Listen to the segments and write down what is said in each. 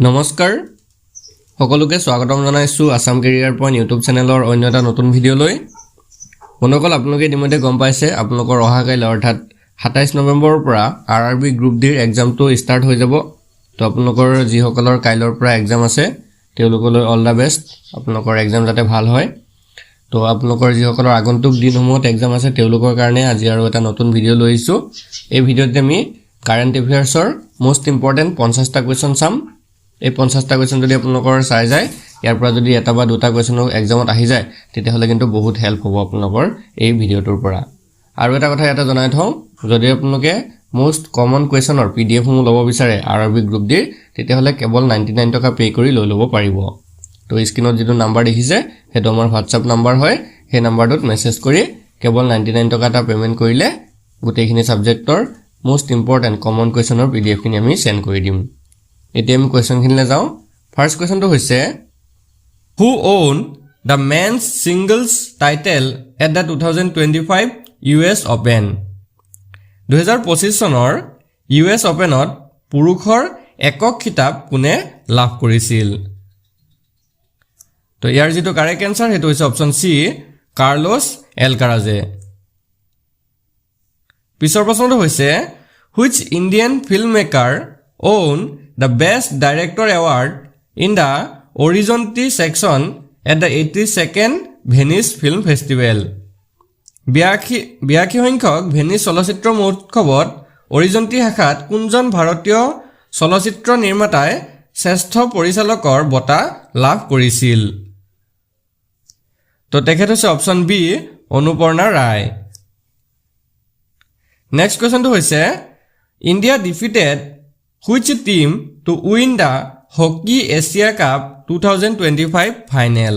নমস্কাৰ সকলোকে স্বাগতম জনাইছো আসাম কেৰিয়াৰ পইণ্ট ইউটিউব চেনেলৰ অন্য এটা নতুন ভিডিঅ'লৈ বন্ধুসকল আপোনালোকে ইতিমধ্যে গম পাইছে আপোনালোকৰ অহাকাইলৈ অৰ্থাৎ 27 নৱেম্বৰৰ পৰা আৰআৰবি গ্ৰুপ ডিৰ এক্সামটো ষ্টাৰ্ট হৈ যাব তো আপোনালোকৰ যিসকলৰ কাইলৰ পৰা এক্সাম আছে তেওঁলোকলৈ অল দা বেষ্ট আপোনালোকৰ এক্সাম যাতে ভাল হয় তো আপোনালোকৰ যিসকলৰ আগন্তুক দিনসমূহত এক্সাম আছে তেওঁলোকৰ কাৰণে আজি আৰু এটা নতুন ভিডিঅ' লৈ আহিছো এই ভিডিঅ'তে আমি কাৰেণ্ট এফেয়াৰ্ছৰ মোষ্ট ইম্পৰ্টেণ্ট 50টা কোৱেশ্চন চাম এই 50টা কোৱেশ্চন যদি আপোনালোকৰ চাই যায় ইয়াৰ পৰা যদি এটা বা দুটা কোৱেশ্চন এক্সামত আহি যায় তেতিয়াহ'লে কিন্তু বহুত হেল্প হ'ব আপোনালোকৰ এই ভিডিঅ'টোৰ পৰা আৰু এটা কথা এটা জনাই থওঁ যদি আপোনালোকে মোষ্ট কমন কোৱেশ্চনৰ পিডিএফ সমূহ ল'ব বিচাৰে আৰআৰবি গ্ৰুপ ডিৰ তেতিয়াহ'লে কেৱল 99 টকা পে কৰি লৈ ল'ব পাৰিব তো স্ক্ৰিনত যিটো নাম্বাৰ দেখিছে সেইটো আমাৰ হোৱাটছআপ নাম্বাৰ হয় সেই নাম্বাৰটোত মেছেজ কৰি কেৱল 99 টকা এটা পেমেন্ট কৰিলে গোটেইখিনি সাবজেক্টৰ মোষ্ট ইম্পৰ্টেন্ট কমন কোৱেশ্চনৰ পিডিএফ খিনি আমি সেন্ড কৰি দিম এতিয়া আমি কোৱেশ্চনখিনিলৈ যাওঁ ফাৰ্স্ট কোৱেশ্চনটো হৈছে who won the men's singles title at the 2025 US Open 2025 চনৰ US Openত পুৰুষৰ একক খিতাপ কোনে লাভ কৰিছিল তো ইয়াৰ যেটো কাৰেক্ট আনসাৰ হেতু হৈছে অপচন সি কাৰ্লোছ এলকাৰাজে পিছৰ প্ৰশ্নটো হৈছে which Indian filmmaker own the best director award in the horizontal section at the 82nd Venice Film Festival 82 সংখ্যক ভেনিছ চলচ্চিত্ৰ মহোৎসৱত horizontal শাখাত কোনজন ভাৰতীয় চলচ্চিত্ৰ নিৰ্মাতাই শ্ৰেষ্ঠ পৰিচালকৰ বঁটা লাভ কৰিছিল তো তেখেত হৈছে অপচন বি অনুপৰ্ণা ৰায় নেক্সট কোৱেশ্চনটো হৈছে India defeated which team to win the Hockey Asia Cup 2025 final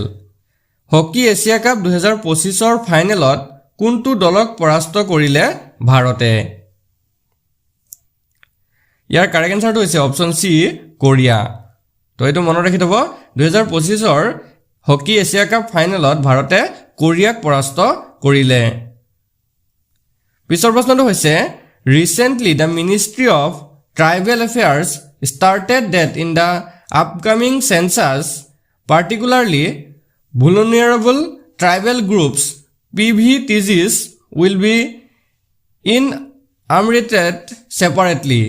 Hockey Asia Cup 2025 ৰ ফাইনেলত কোনটো দলক পৰাস্ত কৰিলে ভাৰতে ইয়াৰ কাৰেক্ট আনসাৰটো হৈছে অপচন সি কোৰিয়া তো এটো মনত ৰাখি থব 2025 ৰ হকি এছিয়া কাপ ফাইনেলত ভাৰতে কোৰিয়াক পৰাস্ত কৰিলে পিছৰ প্ৰশ্নটো হৈছে recently the Ministry of Tribal Affairs started that in the upcoming census, particularly vulnerable tribal groups, PVTGs, will be enumerated separately.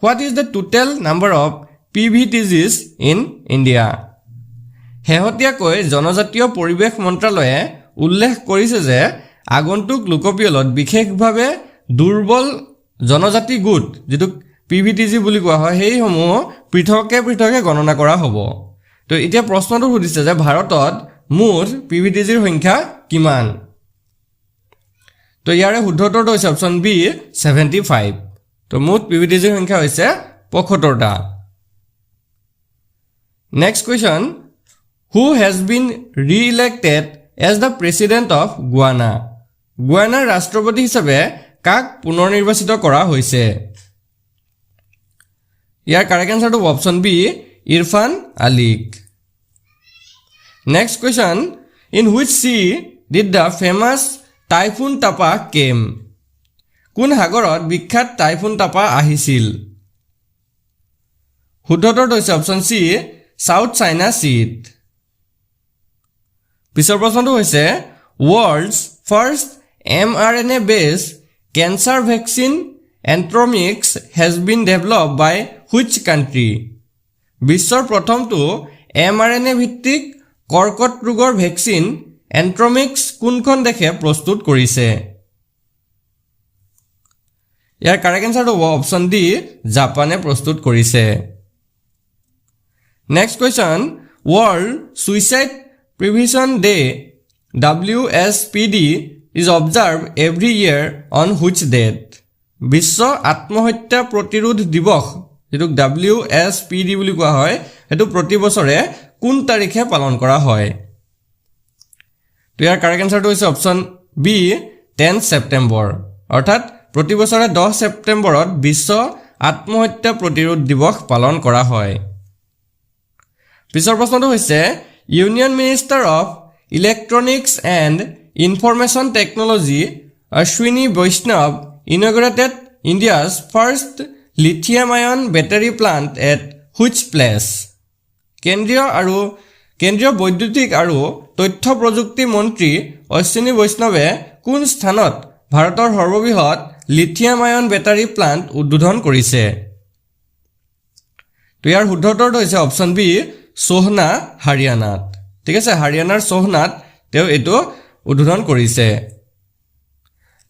What is the total number of PVTGs in India? শেহতীয়াকৈ জনজাতীয় পৰিৱেশ মন্ত্ৰালয়ে উল্লেখ কৰিছে যে আগন্তুক লোকপিয়লত বিশেষভাৱে দুৰ্বল জনজাতি গোট যেটো পিভিটিজি বুলি কোৱা হয় সেই সমূহ পৃথকে গণনা কৰা হ'ব তো এতিয়া প্ৰশ্নটো সুধিছে যে ভাৰতত মুঠ পিভিটিজিৰ সংখ্যা কিমান তো ইয়াৰে শুদ্ধ উত্তৰটো হৈছে অপচন বি 75 তো মুঠ পিভিটিজিৰ সংখ্যা হৈছে 75টা next question who has been re-elected as the president of Guyana গুয়ানাৰ ৰাষ্ট্ৰপতি হিচাপে কাক পুনৰ নিৰ্বাচিত কৰা হৈছে ইয়াৰ কাৰেক্ট আনসাৰটো অপচন বি ইৰফান আলিক next question in which sea did the famous typhoon Tapah came কোন সাগৰত বিখ্যাত টাইফুন টাপা আহিছিল শুদ্ধ উত্তৰটো হৈছে অপচন সি সাউথ চাইনা সিত পিছৰ প্ৰশ্নটো হৈছে world's first mRNA based cancer vaccine Anthromics has been developed by which country বিশ্বৰ প্ৰথমটো mRNA ভিত্তিক কৰ্কট ৰোগৰ ভেকচিন Anthromics কোনখন দেশে প্ৰস্তুত কৰিছে ইয়াৰ কাৰেক্ট আনসাৰটো অপচন ডি জাপানে প্ৰস্তুত কৰিছে next question World Suicide Prevention Day WSPD is observed every year on which date বিশ্ব আত্মহত্যা প্ৰতিৰোধ দিৱস যেটো WSPD বুলি কোৱা হয় এটো প্ৰতি বছৰে কোন তাৰিখে পালন কৰা হয় তো ইয়াৰ কাৰেক্ট আনসাৰটো হৈছে অপচন বি 10 সেপ্টেম্বৰ অৰ্থাৎ প্ৰতি বছৰে 10 সেপ্টেম্বৰত বিশ্ব আত্মহত্যা প্ৰতিৰোধ দিৱস পালন কৰা হয় পিছৰ প্ৰশ্নটো হৈছে union minister of electronics and information technology Ashwini বৈষ্ণৱ inaugurated India's first lithium-ion battery plant at which place? কেন্দ্ৰীয় বৈদ্যুতিক আৰু তথ্য প্ৰযুক্তি মন্ত্ৰী অশ্বিনী বৈষ্ণৱে কোন স্থানত ভাৰতৰ সৰ্ববৃহৎ লিথিয়াম আয়ন বেটাৰী প্লান্ট উদ্বোধন কৰিছে? তো ইয়াৰ শুদ্ধ উত্তৰটো হৈছে অপশ্যন বি সোহনা হাৰিয়ানাত। ঠিক আছে, হাৰিয়ানাৰ সোহনাত তেওঁ এইটো উদ্বোধন কৰিছে।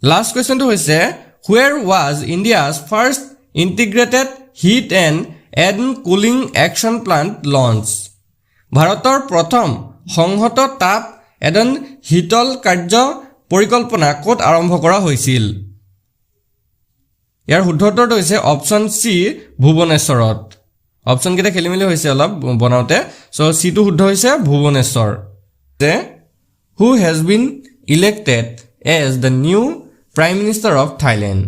লাষ্ট কুৱেশ্যনটো হৈছে where was India's first integrated heat and cooling action plant launched? ভাৰতৰ প্ৰথম সংহত তাপ এডন শীতল কাৰ্য পৰিকল্পনা ক'ত আৰম্ভ কৰা হৈছিল? ইয়াৰ শুদ্ধ উত্তৰটো হৈছে অপশ্যন চি ভুৱনেশ্বৰত। অপশ্যনকেইটা খেলি মেলি হৈছে অলপ বনাওঁতে, চ' চিটো শুদ্ধ হৈছে Bhubaneswar. Who has been elected as the new prime minister of Thailand?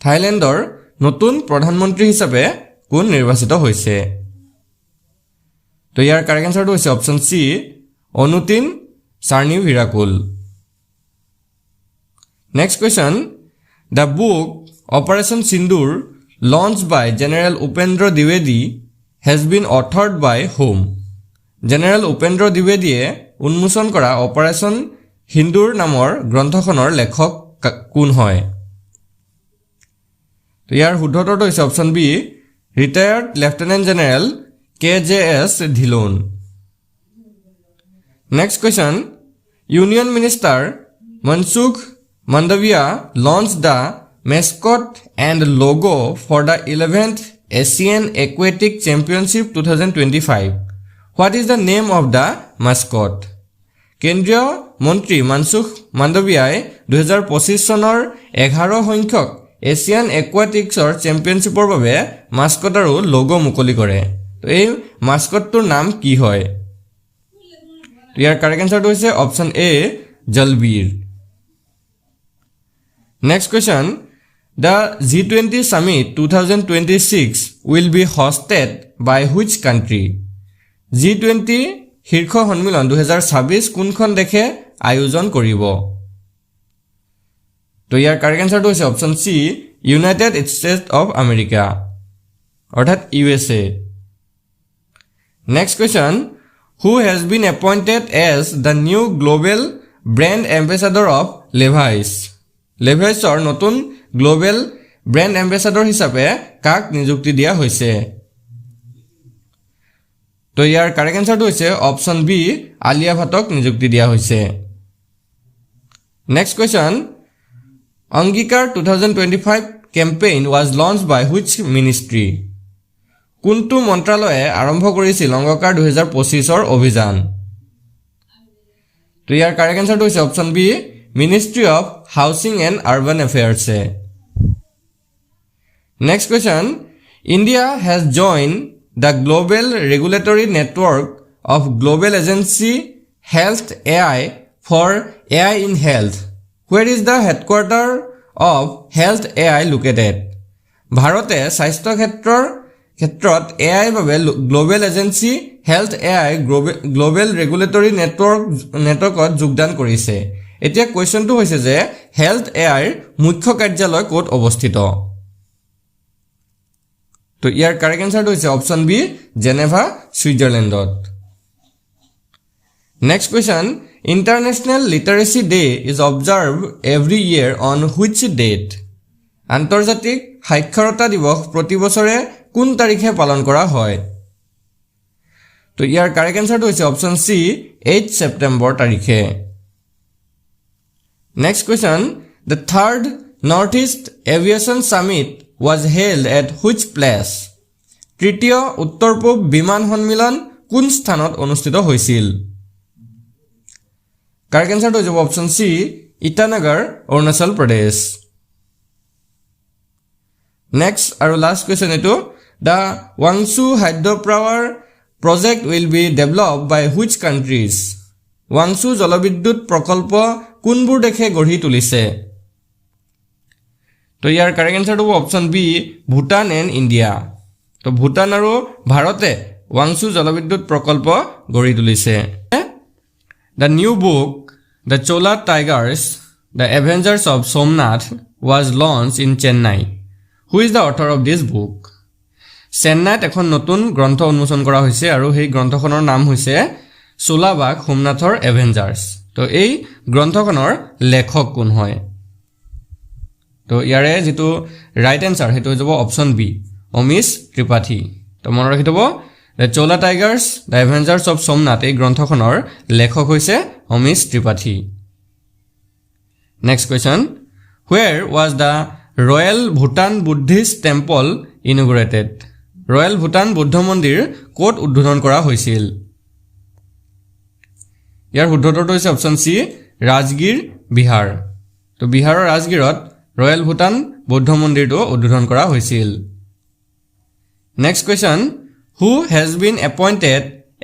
থাইলেণ্ডৰ নতুন প্ৰধানমন্ত্ৰী হিচাপে কোন নিৰ্বাচিত হৈছে? তো ইয়াৰ কাৰেক্ট এনচাৰটো হৈছে option C Anutin Charnvirakul. Next question, the book operation Sindoor launched by General Upendra Dwivedi has been authored by whom? General Upendra Dwivediয়ে উন্মোচন কৰা অপাৰেশ্যন সিন্দুৰ নামৰ গ্ৰন্থখনৰ লেখক কোন হয়? তো ইয়াৰ শুদ্ধ উত্তৰটো হৈছে option B retired lieutenant general KJS Dhillon. Next question, union minister Mansukh Mandaviya launched the mascot and logo for the 11th Asian Aquatic Championship 2025. What is the name of the mascot? কেন্দ্ৰীয় মন্ত্ৰী মনসুখ মাণ্ডাভিয়াই 2025 চনৰ 11 সংখ্যক এছিয়ান একুৱাটিক্সৰ চেম্পিয়নশ্বিপৰ বাবে মাস্কট আৰু লোগো মুকলি কৰে। তো এই মাস্কটটোৰ নাম কি হয়? ইয়াৰ কাৰেক্ট এনচাৰটো হৈছে option A Jalbir. Next question, the G20 Summit 2026 will be hosted by which country? G20 শীৰ্ষ সন্মিলন 2026 কোনখন দেশে আয়োজন কৰিব? তো ইয়াৰ কাৰেক্ট এনচাৰটো হৈছে option C United states of America অৰ্থাৎ USA। Next question, who has been appointed as the new global brand ambassador of Levi's? লেভাইছৰ নতুন গ্লোবেল ব্ৰেণ্ড এম্বেচাডৰ হিচাপে কাক নিযুক্তি দিয়া হৈছে? তো ইয়াৰ কাৰেক্ট এনচাৰটো হৈছে অপশ্যন বি আলিয়া ভাটক নিযুক্তি দিয়া হৈছে। Next question, Angikaar 2025 campaign was launch by which ministry? কোনটো মন্ত্ৰালয়ে আৰম্ভ কৰিছিল অংগীকাৰ 2025ৰ অভিযান? তো ইয়াৰ কাৰেক্ট এনচাৰটো হৈছে option B ministry of housing and urban এফেয়াৰ্ছে। Next question, India has join the global regulatory network of global agency health AI for AI in health. Where is the headquarter of health AI located? ভাৰতে স্বাস্থ্য ক্ষেত্ৰত AI বাবে global agency health AI global regulatory নেটৱৰ্কত যোগদান কৰিছে। এতিয়া কুৱেশ্যনটো হৈছে যে হেল্থ AIৰ মুখ্য কাৰ্যালয় ক'ত অৱস্থিত? তো ইয়াৰ কাৰেক্ট এনচাৰটো হৈছে অপশ্যন বি জেনেভা ছুইজাৰলেণ্ডত। Next question, international literacy day is observe every year on which date? আন্তৰ্জাতিক সাক্ষৰতা দিৱস প্ৰতি বছৰে কোন তাৰিখে পালন কৰা হয়? তো ইয়াৰ কাৰেক্ট এনচাৰটো হৈছে অপশ্যন চি 8 ছেপ্টেম্বৰ তাৰিখে। Next question, the third Northeast Aviation Summit was held at which place? তৃতীয় উত্তৰ পূব বিমান সন্মিলন কোন স্থানত অনুষ্ঠিত হৈছিল? কাৰেক্ট এনচাৰটো হৈছে option C Itanagar Arunachal Pradesh. Next আৰু লাষ্ট কুৱেশ্যন এইটো, দ্য ৱাংচু hydro power project will be developed by which countries? ৱাংচু জলবিদ্যুৎ প্ৰকল্প কোনবোৰ দেশে গঢ়ি তুলিছে? তো ইয়াৰ কাৰেক্ট এনচাৰটো option B Bhutan and India. তো ভূটান আৰু ভাৰতে ৱাংচু জলবিদ্যুৎ প্ৰকল্প গঢ়ি তুলিছে। The new book the Chola tigers the avengers of Somnath was launch in Chennai. Who is the author of this book? চেন্নাইত এখন নতুন গ্ৰন্থ উন্মোচন কৰা হৈছে আৰু সেই গ্ৰন্থখনৰ নাম হৈছে চোলাবাগ সোমনাথৰ এভেঞ্জাৰ্ছ তো এই গ্ৰন্থখনৰ লেখক কোন হয় তো ইয়াৰে যেটো ৰাইট আনসাৰ হেতু যাব অপচন বি অমিশ ত্ৰিপাঠী তো মনত ৰাখি থব the Chola tigers the avengers of Somnath এই গ্ৰন্থখনৰ লেখক হৈছে Amrish Tripathi next question where was the Royal Bhutan Buddhist Temple inaugurated Royal Bhutan Buddha মন্দিৰ কোট উদ্বোধন কৰা হৈছিল ইয়াৰ শুদ্ধটো হৈছে অপচন সি ৰাজগীৰ বিহাৰ তো বিহাৰৰ ৰাজগীৰত ৰয়েল ভুটান বৌদ্ধ মন্দিৰটো উদ্বোধন কৰা হৈছিল next question who has been appointed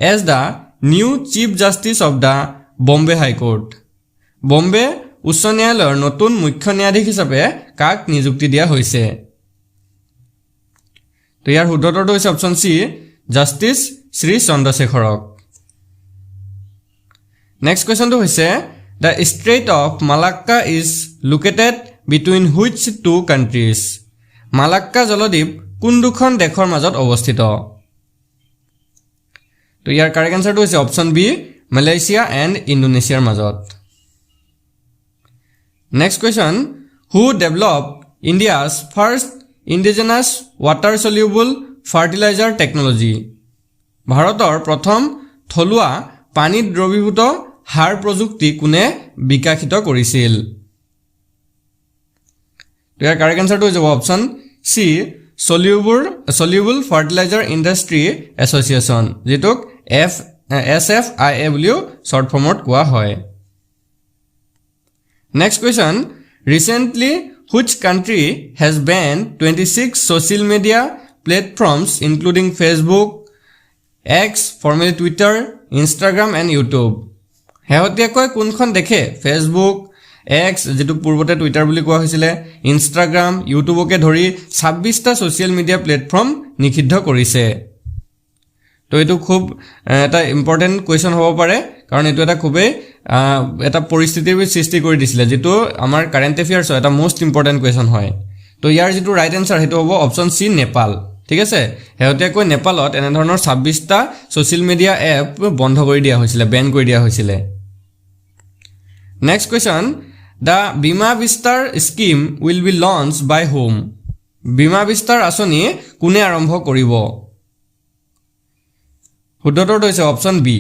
as the new chief justice of the Bombay High Court Bombay উচ্চ ন্যায়ালয়ৰ নতুন মুখ্য ন্যায়াধীশ হিচাপে কাক নিযুক্তি দিয়া হৈছে তো ইয়াৰ শুদ্ধটো হৈছে অপচন সি জাস্টিস শ্ৰী চন্দ্ৰশেখৰক নেক্সট কোৱেশ্চনটো হৈছে the Strait of Malacca is located between which two countries Malacca জলদ্বীপ কোন দুখন দেশৰ মাজত অৱস্থিত তো ইয়াৰ কাৰেক্ট আনসাৰটো হৈছে অপচন বি মালয়েছিয়া এণ্ড ইণ্ডোনেছিয়াৰ মাজত Next question who developed India's first indigenous water soluble fertilizer technology ভাৰতৰ প্ৰথম থলুৱা পানীত দ্ৰৱীভূত সাৰ প্ৰযুক্তি কোনে বিকশিত কৰিছিল ইয়াৰ কাৰেক্ট আনসাৰটো হ'ব option C soluble fertilizer industry association যেটোক SFIA বুলিও শৰ্ট ফৰ্মত কোৱা হয় Next question recently which country has banned 26 social media platforms including Facebook X formerly Twitter Instagram and YouTube হেহতিয়াকৈ কোনখন দেখে Facebook X যেটো পূৰ্বতে টুইটাৰ বুলি কোৱা হৈছিল Instagram YouTubeকে ধৰি 26টা সোশ্যাল মিডিয়া প্ল্যাটফৰ্ম নিষিদ্ধ কৰিছে তো এটো খুব এটা ইম্পৰ্টেন্ট কোৱেশ্চন হ'ব পাৰে কাৰণ এটো এটা খুবেই এটা পৰিস্থিতিৰ সৃষ্টি কৰি দিছিল যেটো আমাৰ কাৰেন্ট এফেয়াৰ্ছ এটা মোস্ট ইম্পৰ্টেন্ট কোৱেশ্চন হয় তো ইয়াৰ যেটো ৰাইট আনসাৰ হেতু হ'ব অপচন সি নেপাল ঠিক আছে হেহতিয়াকৈ নেপালত এনে ধৰণৰ 26টা সোশ্যাল মিডিয়া এপ বন্ধ কৰি দিয়া হৈছিল বেন কৰি দিয়া হৈছিল next question the Bima Vistar scheme will be launched by whom Bima Vistar আঁচনি কোনে আৰম্ভ কৰিব শুদ্ধটো হৈছে অপচন বি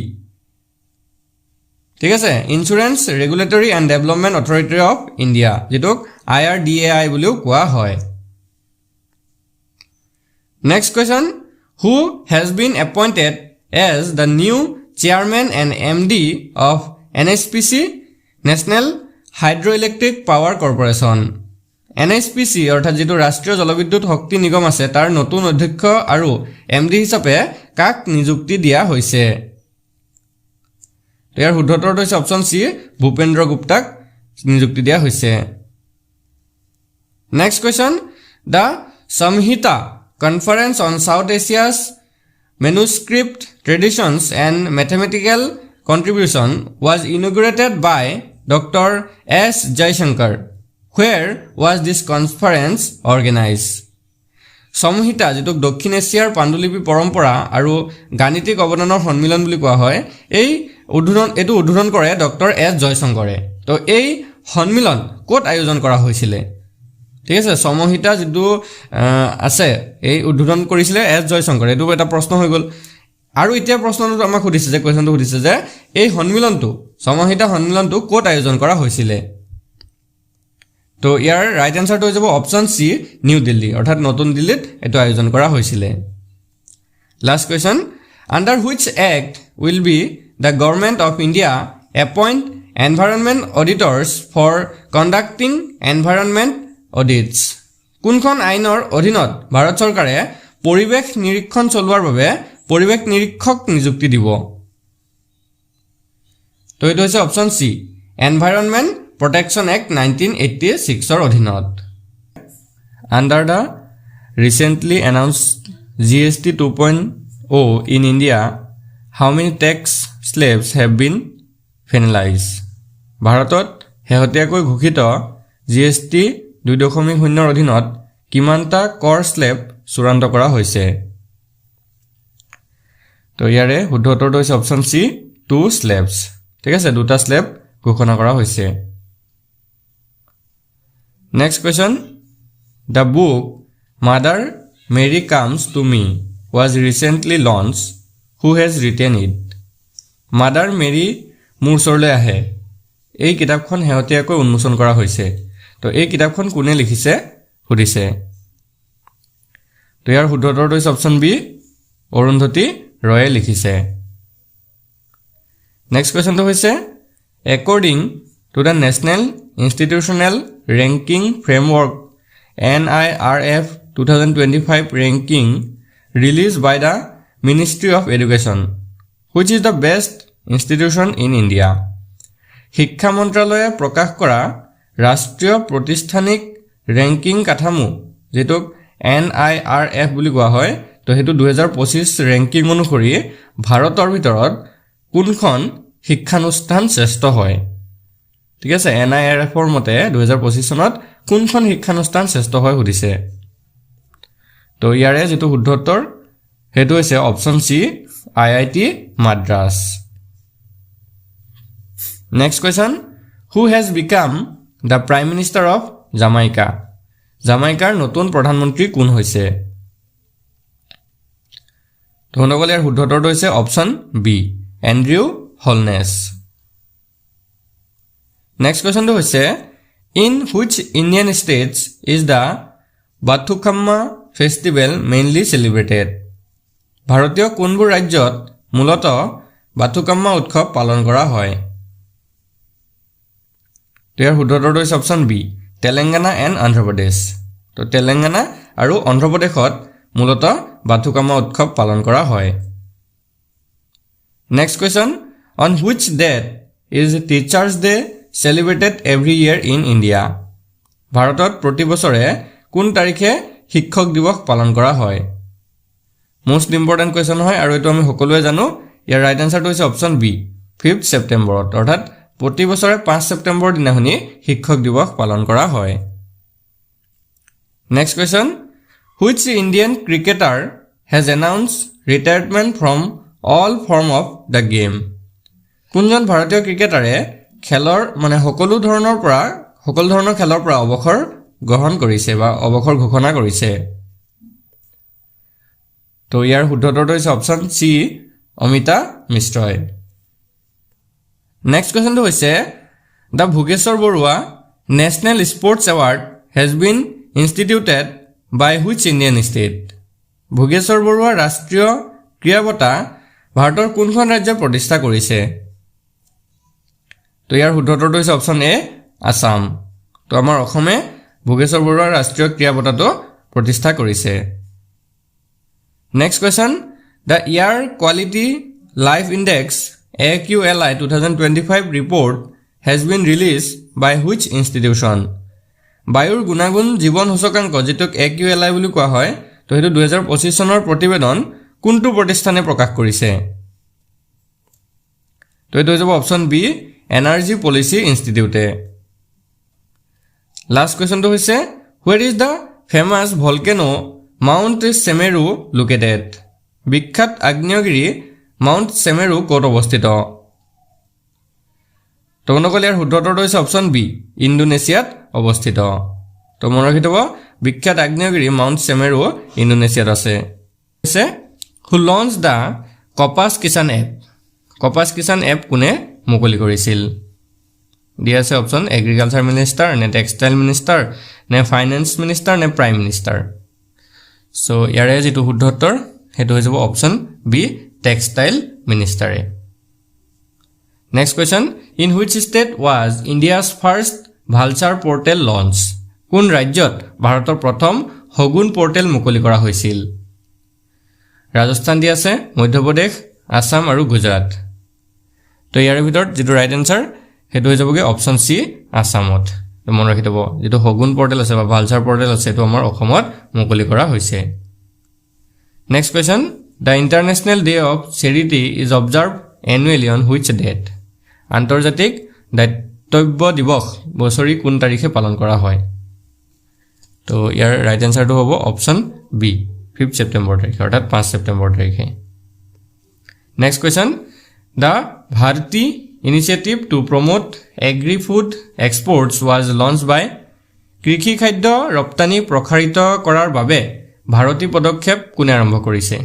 ঠিক আছে insurance regulatory and development authority of India যেটোক IRDAI বুলিও কোৱা হয় next question who has been appointed as the new chairman and MD of NHPC National Hydroelectric Power Corporation NHPC অৰ্থাৎ যেটো ৰাষ্ট্ৰীয় জলবিদ্যুৎ শক্তি নিগম আছে তাৰ নতুন অধ্যক্ষ আৰু MD হিচাপে কাক নিযুক্তি দিয়া হৈছে ইয়াৰ শুদ্ধটো হৈছে অপচন সি ভূপেন্দ্ৰ গুপ্তাক নিযুক্তি দিয়া হৈছে next question the Samhita Conference on South Asia's Manuscript Traditions and Mathematical Contribution was inaugurated by Dr. S. Jaishankar. Where was this conference organized? Samhita যেটোক দক্ষিণ এছিয়াৰ পাণ্ডুলিপি পৰম্পৰা আৰু গাণিতিক অৱদানৰ সন্মিলন বুলি কোৱা হয় এই উদ্বোধন কৰে ডক্টৰ এছ জয়শংকৰে তো এই সন্মিলন কোট আয়োজন কৰা হৈছিল ঠিক আছে সমহিতা যেটো আছে এই উদ্বোধন কৰিছিল এছ জয়শংকৰ এটো এটা প্ৰশ্ন হৈ গল আৰু এতিয়া প্ৰশ্নটো আমাক সুধিছে যে কোৱেশ্চনটো সুধিছে যে এই সন্মিলনটো সমহিতা সন্মিলনটো কোট আয়োজন কৰা হৈছিল তো ইয়াৰ ৰাইট আনসাৰটো হৈ যাব অপচন সি নিউ দিল্লী অৰ্থাৎ নতুন দিল্লীত এটো আয়োজন কৰা হৈছিল last question under which act will be the government of India appoint environment auditors for conducting environment audits কোনখন আইনৰ অধীনত ভাৰত চৰকাৰে পৰিৱেশ নিৰীক্ষণ চলোৱাৰ বাবে পৰিৱেশ নিৰীক্ষক নিযুক্তি দিব তো এটো হৈছে option C environment protection act 1986 ৰ অধীনত under the recently announced GST 2.0 in India how many tax slabs have been finalized ভাৰতত হেহতিয়াকৈ ঘোষিত GST 2.0 ৰ অধীনত কিমানটা কৰ স্লেব চূড়ান্ত কৰা হৈছে তো ইয়াৰে শুদ্ধ উত্তৰটো হৈছে অপশ্যন সি 2 স্লেবছ ঠিক আছে দুটা স্লেব ঘোষণা কৰা হৈছে next question the book Mother Mary comes to me was recently launched who has written it Mother Mary মোৰ ওচৰলৈ আহে এই কিতাপখন হেহতীয়াকৈ উন্মোচন কৰা হৈছে তো এই কিতাপখন কোনে লিখিছে সুধিছে তো ইয়াৰ শুদ্ধ উত্তৰটো হৈছে অপশ্যন বি অৰুন্ধতী ৰয়ে লিখিছে নেক্সট কোৱেশ্চনটো হৈছে according to the national institutional ranking framework NIRF 2025 ranking released by the Ministry of Education which is the best institution in India শিক্ষা মন্ত্ৰালয়ে প্ৰকাশ কৰা ৰাষ্ট্ৰীয় প্ৰতিষ্ঠানিক ৰেংকিং কাঠামো যেটো NIRF বুলি কোৱা হয় তো হেতু 2025 ৰেংকিং অনুসৰি ভাৰতৰ ভিতৰত কোনখন শিক্ষানুষ্ঠান শ্ৰেষ্ঠ হয় ঠিক আছে NIRF ৰ মতে 2025 চনত কোনখন শিক্ষানুষ্ঠান শ্ৰেষ্ঠ হয় সুধিছে তো ইয়াৰে যেটো শুদ্ধ উত্তৰ হেতু হৈছে option C IIT Madras Next question, who has become the Prime Minister of Jamaica? Jamaica নতুন প্ৰধানমন্ত্ৰী কোন হৈছে? ধন্যবাদ ইয়াৰ শুদ্ধ উত্তৰটো হৈছে option B Andrew Holness Next question টো হৈছে in which Indian states is the Bathukamma festival mainly celebrated? ভাৰতীয় কোনবোৰ ৰাজ্যত মূলতঃ বাথুকাম্মা উৎসৱ পালন কৰা হয় তো ইয়াৰ শুদ্ধ উত্তৰটো হৈছে option B Telangana and Andhra Pradesh তো তেলেংগানা আৰু অন্ধ্ৰ প্ৰদেশত মূলতঃ বাথুকাম্মা উৎসৱ পালন কৰা হয় next question on which date is teachers day celebrated every year in India ভাৰতত প্ৰতি বছৰে কোন তাৰিখে শিক্ষক দিৱস পালন কৰা হয় মোস্ট ইম্পৰ্টেন্ট কোৱেশ্চন হয় আৰু এটো আমি সকলোৱে জানো ইয়াৰ ৰাইট আনসাৰটো হৈছে অপশ্যন বি 5th ছেপ্টেম্বৰত অৰ্থাৎ প্ৰতি বছৰে 5 ছেপ্টেম্বৰ দিনাখনি শিক্ষক দিৱস পালন কৰা হয় next question which Indian cricketer has announced retirement from all form of the game কোনজন ভাৰতীয় ক্ৰিকেটাৰে খেলৰ মানে সকলো ধৰণৰ খেলৰ পৰা অৱসৰ গ্ৰহণ কৰিছে বা অৱসৰ ঘোষণা কৰিছে তো ইয়াৰ শুদ্ধ উত্তৰটো হৈছে অপশ্যন সি অমিতা মিশ্ৰই নেক্সট কোৱেশ্চনটো হৈছে the Bhogeswar Baruah national sports award has been instituted by which Indian state Bhogeswar Baruah ৰাষ্ট্ৰীয় ক্ৰীড়া বঁটা ভাৰতৰ কোনখন ৰাজ্যই প্ৰতিষ্ঠা কৰিছে তো ইয়াৰ শুদ্ধ উত্তৰটো হৈছে অপশ্যন এ আসাম তো আমাৰ অসমে ভোগেশ্বৰ বৰুৱা ৰাষ্ট্ৰীয় ক্ৰীড়া বঁটাটো প্ৰতিষ্ঠা কৰিছে next question the air quality life index AQLI 2025 report has been released by which institution বায়ুৰ গুণাগুণ জীৱন সূচকাংক যেটোক AQLI বুলি কোৱা হয় তো হেতু 2025 চনৰ প্ৰতিবেদন কোনটো প্ৰতিষ্ঠানে প্ৰকাশ কৰিছে তো এটো হ'ব অপশ্যন বি এনাৰ্জি পলিচি ইনষ্টিটিউটে লাষ্ট কোৱেশ্চনটো হৈছে where is the famous volcano Mount Semeru located বিখ্যাত আগ্নেয়গিৰি মাউণ্ট সেমেৰু ক'ত অৱস্থিত তো মনকলিয়াৰ শুদ্ধ উত্তৰটো হৈছে অপশ্যন বি ইণ্ডোনেছিয়াত অৱস্থিত তো মনত ৰাখিব বিখ্যাত আগ্নেয়গিৰি মাউণ্ট সেমেৰু ইণ্ডোনেছিয়াত আছে who launch the Kapas Kisan app কোনে মুকলি কৰিছিল দিয়া আছে অপশ্যন এগ্ৰিকালচাৰ মিনিষ্টাৰ নে টেক্সটাইল মিনিষ্টাৰ নে ফাইনেন্স মিনিষ্টাৰ নে প্ৰাইম মিনিষ্টাৰ সো ইয়াৰে যেটো শুদ্ধ উত্তৰ হেতু হৈ যাব অপশ্যন বি টেক্সটাইল মিনিষ্টাৰে next question in which state was India's first vulture portal launch কোন ৰাজ্যত ভাৰতৰ প্ৰথম হগুন পোৰ্টেল মুকলি কৰা হৈছিল ৰাজস্থান দি আছে মধ্যপ্ৰদেশ আসাম আৰু গুজৰাট তো ইয়াৰ ভিতৰত যেটো ৰাইট আনসাৰ হেতু হৈ যাবগে অপশ্যন সি আসামত তো মন ৰাখি থব যেটো হগুন পোৰ্টেল আছে বা ভালচাৰ পোৰ্টেল আছে তো আমাৰ অসমত মুকলি কৰা হৈছে next question The International Day of Charity is observed annually on which date? আন্তৰ্জাতিক দায়িত্ব দিৱস বছৰি কোন তাৰিখে পালন কৰা হয় তো ইয়াৰ ৰাইট আনসাৰটো হ'ব অপশ্যন বি 5th ছেপ্টেম্বৰ তাৰিখে অৰ্থাৎ 5 ছেপ্টেম্বৰ তাৰিখে Next question. The Bharti initiative to promote agri-food exports was launched by কৃষি খাদ্য ৰপ্তানি প্ৰসাৰিত কৰাৰ বাবে ভাৰতী পদক্ষেপ কোনে আৰম্ভ কৰিছে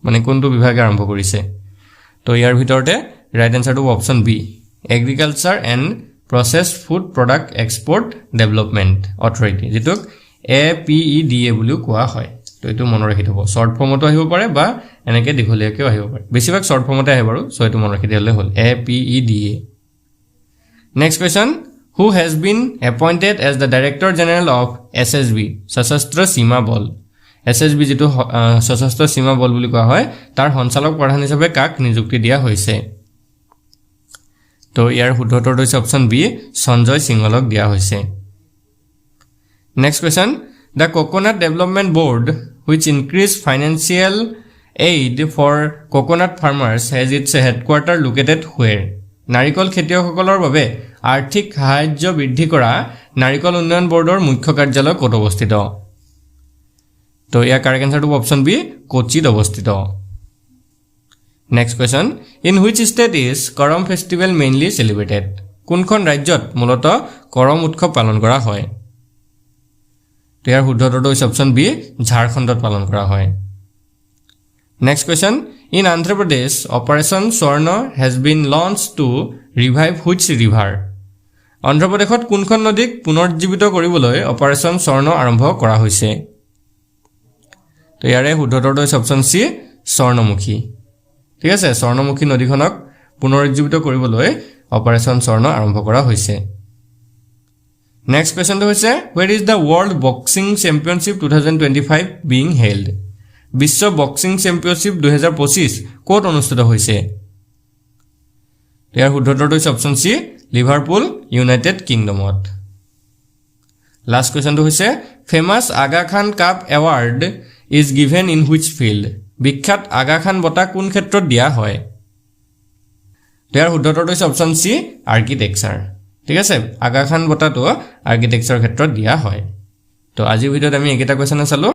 মানে কোনটো বিভাগে আৰম্ভ কৰিছে তো ইয়াৰ ভিতৰতে ৰাইট আনসাৰটো option B agriculture and processed food product export development authority যেটোক APEDA বুলি কোৱা হয় তো এটো মনত ৰাখি থব শৰ্ট ফৰ্মতো আহিব পাৰে বা এনেকে দীঘলীয়াকেও আহিব পাৰে বেছিভাগ শৰ্ট ফৰ্মতে আহে বাৰু সো এটো মনত ৰাখি দিলে হ'ল APEDA Next question. Who has been appointed as the Director General of SSB, Sashastra Seema Bal? SSB যেটো সশস্ত্ৰ সীমা বল বুলি কোৱা হয় তাৰ সঞ্চালক প্ৰধান হিচাপে কাক নিযুক্তি দিয়া হৈছে তো ইয়াৰ শুদ্ধটো হৈছে অপচন বি সঞ্জয় সিংহলক দিয়া হৈছে Next question. The Coconut Development Board, which increased financial aid for coconut farmers, has its headquarters located where? নাৰিকল খেতিয়কসকলৰ বাবে আৰ্থিক সাহায্য বৃদ্ধি কৰা নাৰিকল উন্নয়ন বৰ্ডৰ মুখ্য কাৰ্যালয় ক'ত অৱস্থিত তো ইয়াৰ কাৰেক্ট আনসাৰটো অপচন বি কোচিত অৱস্থিত Next question. In which state is Karam festival mainly celebrated? কোনখন ৰাজ্যত মূলত কৰম উৎসৱ পালন কৰা হয় তো ইয়াৰ শুদ্ধটো হৈছে অপচন বি ঝাৰখণ্ডত পালন কৰা হয় Next question. In Andhra Pradesh, Operation Swarna has been launched to revive which river? Andhra Pradeshত কোনখন নদীক পুনৰুজ্জীৱিত কৰিবলৈ অপাৰেচন স্বৰ্ণ আৰম্ভ কৰা হৈছে তো ইয়াৰে শুদ্ধটো হৈছে অপচন সি স্বৰ্ণমুখী ঠিক আছে স্বৰ্ণমুখী নদীখনক পুনৰুজ্জীৱিত কৰিবলৈ অপাৰেচন স্বৰ্ণ আৰম্ভ কৰা হৈছে Next question হৈছে where is the World Boxing Championship 2025 being held? বিশ্ব বক্সিং চেম্পিয়নশিপ 2025 কোত অনুষ্ঠিত হৈছে ইয়াৰ শুদ্ধটো হৈছে অপচন সি লিভাৰপুল ইউনাইটেড কিংডমত লাষ্ট কোৱেশ্চনটো হৈছে famous Aga Khan cup award is given in which field বিখ্যাত আগা খান বঁটা কোন ক্ষেত্ৰত দিয়া হয় ইয়াৰ শুদ্ধটো হৈছে অপচন সি আৰ্কিটেকচাৰ ঠিক আছে আগা খান বঁটাটো আৰ্কিটেকচাৰ ক্ষেত্ৰত দিয়া হয় তো আজিৰ ভিডিঅ'ত আমি এইকেইটা কোৱেশ্চন চালো